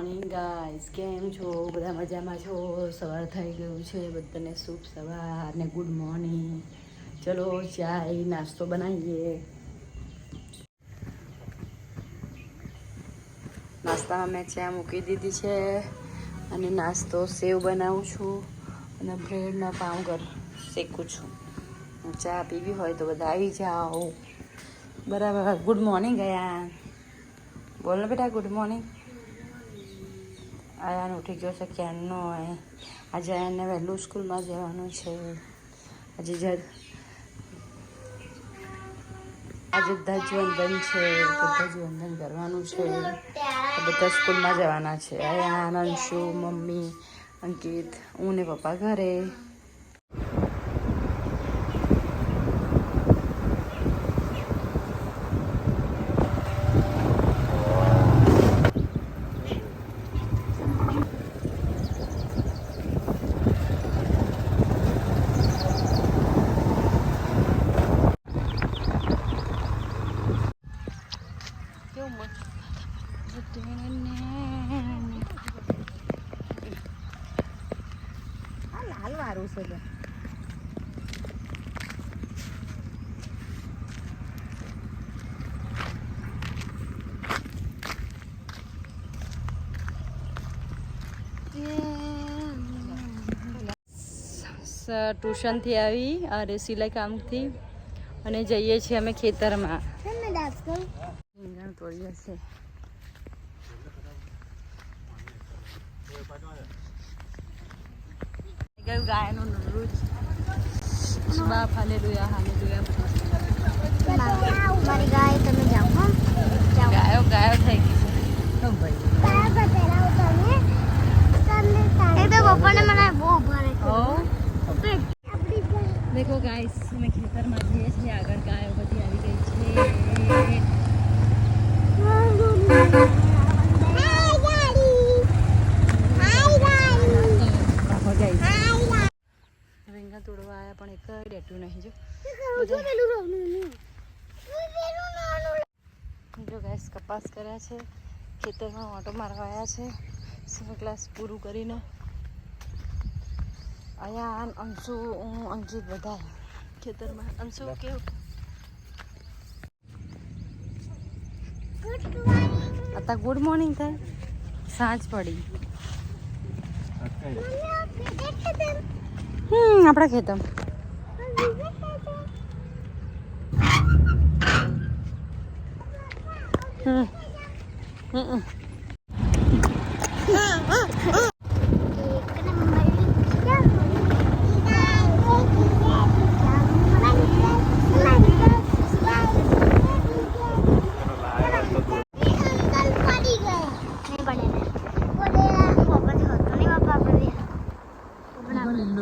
Morning guys, કેમ છો? બધા મજામાં છો? સવાર થઈ ગયું છે, બધાને શુભ સવાર ને ગુડ મોર્નિંગ. ચલો ચાય નાસ્તો બનાવીએ. નાસ્તામાં મેં ચા મૂકી દીધી છે અને નાસ્તો સેવ બનાવું છું અને બ્રેડના પાઉં શેકું છું. ચા પીવી હોય તો બધા આવી જાઓ. બરાબર. ગુડ મોર્નિંગ ગયા. બોલ ને બેટા ગુડ મોર્નિંગ. આયાન ઉઠી ગયો છે ક્યારનો હોય. આજે આયાને વહેલું સ્કૂલમાં જવાનું છે. આજે ધ્વજવંદન છે, તો ધ્વજવંદન કરવાનું છે. બધા સ્કૂલમાં જવાના છે. આયાન, અંશુ, મમ્મી, અંકિત, હું ને પપ્પા ઘરે. લાલ વારું છે. ટ્યુશનથી આવી અરે સિલાઈ કામથી અને જઈએ છીએ અમે ખેતરમાં. રીંગણ તોડીએ છે. ગયું ગાયનું નૂરું બાપ. Hallelujah hallelujah. મારી ગાય તમે જાઓ. ગાયો થઈ ગઈ છે. એ તો પપ્પાને મને બહુ ભારે છે. દેખો ગાઈસ, અમે ખેતરમાં જઈએ છીએ. આગળ ગાયો બધી આવી ગઈ છે. રીંગણ તોડવા આવ્યા પણ એક ડેટું નહીં. જો ગાઈસ કપાસ કર્યા છે, ખેતરમાં ઓટો મારવા આવ્યા છે. સવા ક્લાસ પૂરું કરીને અહીંયા અંશુ, હું, અંકિત બધા ખેતરમાં. અંશુ કેવું અત્યારે ગુડ મોર્નિંગ થાય, સાંજ પડી. આપણા ખેતર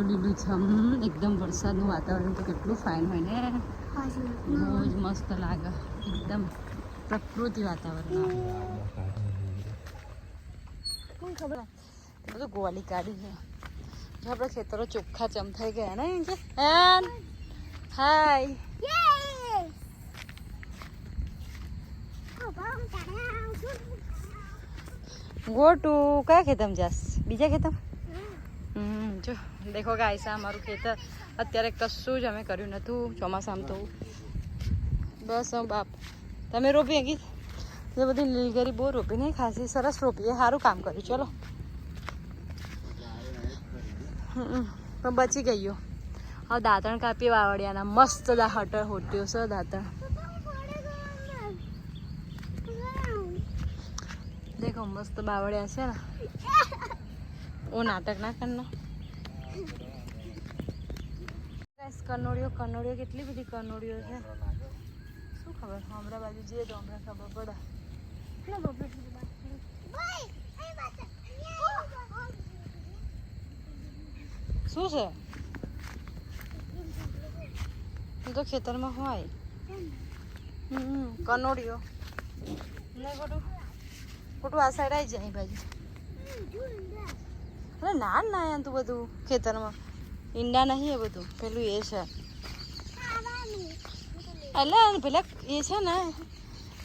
લીલું છમ. એકદમ વરસાદનું વાતાવરણ તો કેટલું ફાઇન હોય ને. બહુ જ મસ્ત લાગે. એકદમ પ્રકૃતિ વાતાવરણ. બધું ગોવાલી કાઢી છે. જો આપણા ખેતરો ચોખ્ખા ચમથાઈ ગયા ને. હાય ગો ટુ કયા ખેતમ જાસ? બીજા ખેતમ. જો દેખો ગાઈસ, આ અમારું ખેતર. અત્યારે કશું જ અમે કર્યું નહોતું ચોમાસામાં તો. બસ બાપ તમે રોપી ગઈ એ બધી લીલગરી બહુ રોપી નહીં, ખાસી સરસ રોપી. એ સારું કામ કર્યું. ચલો પણ બચી ગયો. હા દાંતણ કાપી વાવડિયાના. મસ્ત હટર હોટ્યો છે દાંતણ. દેખો મસ્ત બાવળિયા છે ને. ઓ નાટક ના કરનો. કનોડીઓ કેટલી બધી કનોડીઓ છે. શું ખબર, હમણાં બાજુ જઈએ તો હમણાં ખબર પડે. શું છે? તું તો ખેતરમાં હોય. કનોડીઓ નહીં ખોટું આ સાઈડ આવી જાય બાજુ. અરે ના તું બધું ખેતરમાં ઈંડા નહીં. એ બધું પેલું એ છે. એટલે પેલા એ છે ને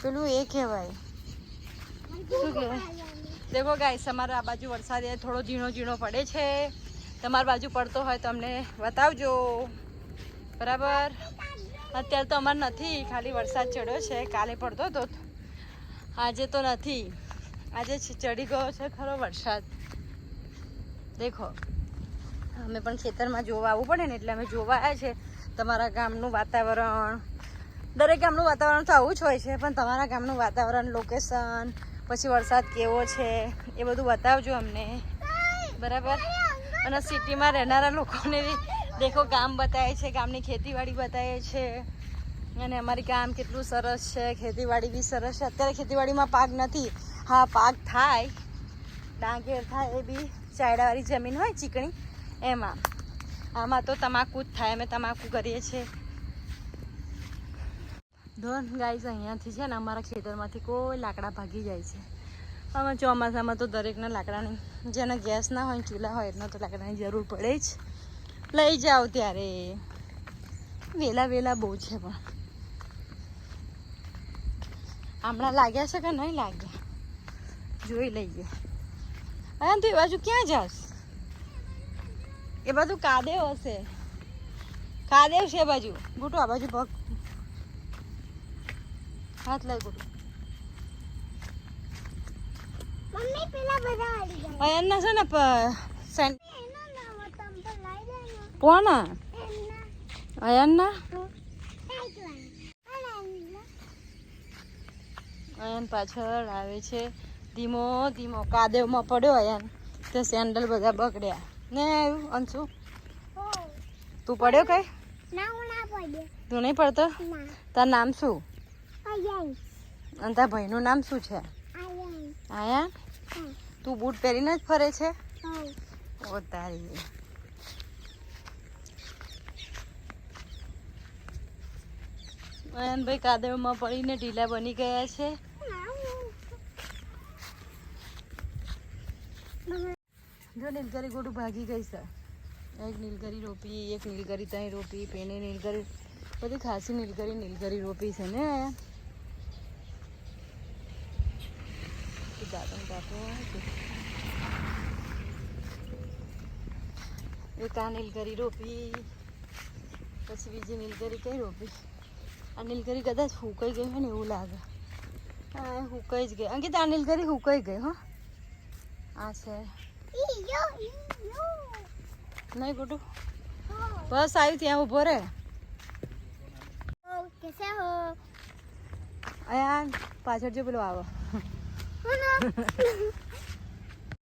પેલું એ કહેવાય. શું કહેવાય? દેખો ગાઈસ અમારે આ બાજુ વરસાદ એ થોડો ઝીણો ઝીણો પડે છે. તમારી બાજુ પડતો હોય તો અમને બતાવજો. બરાબર. અત્યારે તો અમારે નથી, ખાલી વરસાદ ચડ્યો છે. કાલે પડતો હતો, આજે તો નથી. આજે ચડી ગયો છે ખરો વરસાદ. દેખો અમે પણ ખેતરમાં જોવા આવવું પડે ને એટલે અમે જોવા આવ્યા છે. તમારા ગામનું વાતાવરણ, દરેક ગામનું વાતાવરણ તો આવું જ હોય છે, પણ તમારા ગામનું વાતાવરણ, લોકેશન, પછી વરસાદ કેવો છે એ બધું બતાવજો અમને. બરાબર. અને સિટીમાં રહેનારા લોકોને દેખો ગામ બતાવે છે, ગામની ખેતીવાડી બતાવે છે, અને અમારી ગામ કેટલું સરસ છે, ખેતીવાડી બી સરસ છે. અત્યારે ખેતીવાડીમાં પાક નથી. હા પાક થાય, ડાંગેર થાય, એ બી ચાયડાવાળી જમીન હોય ચીકણી એમાં. આમાં તો તમાકુ જ થાય, અમે તમાકુ કરીએ છીએ. ડોન ગાઈસ અહીંયાથી છે ને અમારા ખેતરમાંથી કોઈ લાકડા ભાગી જાય છે. અમે ચોમાસામાં તો દરેકના લાકડાની, જેને ગેસ ના હોય ચૂલા હોય એના તો લાકડાની જરૂર પડે જ. લઈ જાઓ ત્યારે. વેલા બહુ છે, પણ હમણાં લાગ્યા છે કે નહીં લાગ્યા જોઈ લઈએ. હા તું એ બાજુ ક્યાં જાસ? એ બાજુ કાદેવ હશે, કાદેવ છે એ બાજુ. ગોટું આ બાજુ પગ હાથ લાગ ગોટું. મમ્મી પેલા બધા આવી ગયા. અયન છે ને એનો નામ તમ પર લઈ જાય. કોણ એના અયન ના? અયન પાછળ આવે છે ધીમો ધીમો. કાદેવમાં પડ્યો અયન, તે સેન્ડલ બધા બગડ્યા ને. આવ્યું અંશુ, તું પડ્યો કઈ? ના હું ના પડ્યો. તું નહીં પડતો? ના. તાર નામ શું? આયન. અને તાર ભાઈનું નામ શું છે? આયન. આયા. હા. તું બૂટ પહેરીને જ ફરે છે? હા. ઓ તારી. અયનભાઈ કાદવમાં પડીને ઢીલા બની ગયા છે. જો નીલગરી ગોડું ભાગી ગઈ છે. એક નીલગરી રોપી, એક નીલગરી ત્યાં રોપી, પેને નીલગરી, બધી ખાસી નીલગરી રોપી છે ને. એક આ નીલગરી રોપી, પછી બીજી નીલગરી કઈ રોપી. આ નીલગરી કદાચ હુકાઈ ગઈ હોય ને એવું લાગે. હા હુકાઈ જ ગઈ. અંકિત આ નીલગરી હુકાઈ ગઈ. હો આ છે નહીં ગોટું. બસ આવ્યું ત્યાં ઊભો રે. कैसे हो? અહીંયા પાછળ જો પેલો આવો.